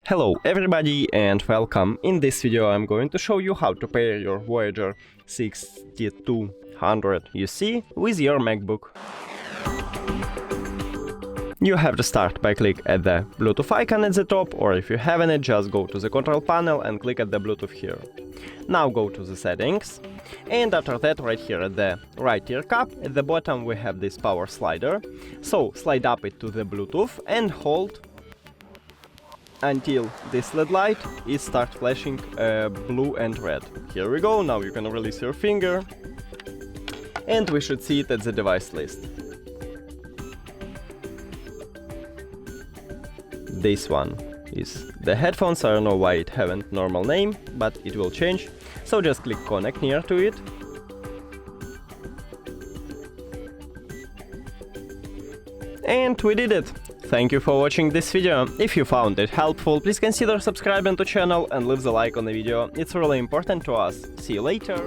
Hello everybody and welcome. In this video I'm going to show you how to pair your Voyager 6200 UC with your MacBook. You have to start by click at the Bluetooth icon at the top, or if you haven't it, just go to the control panel and click at the Bluetooth here. Now go to the settings, and after that right here at the right ear cup, at the bottom we have this power slider. So slide up it to the Bluetooth and hold until this LED light is start flashing blue and red. Here we go, now you can release your finger and we should see it at the device list. This one is the headphones. I don't know why it haven't normal name, but it will change. So just click connect near to it. And we did it! Thank you for watching this video. If you found it helpful, please consider subscribing to the channel and leave the like on the video. It's really important to us. See you later!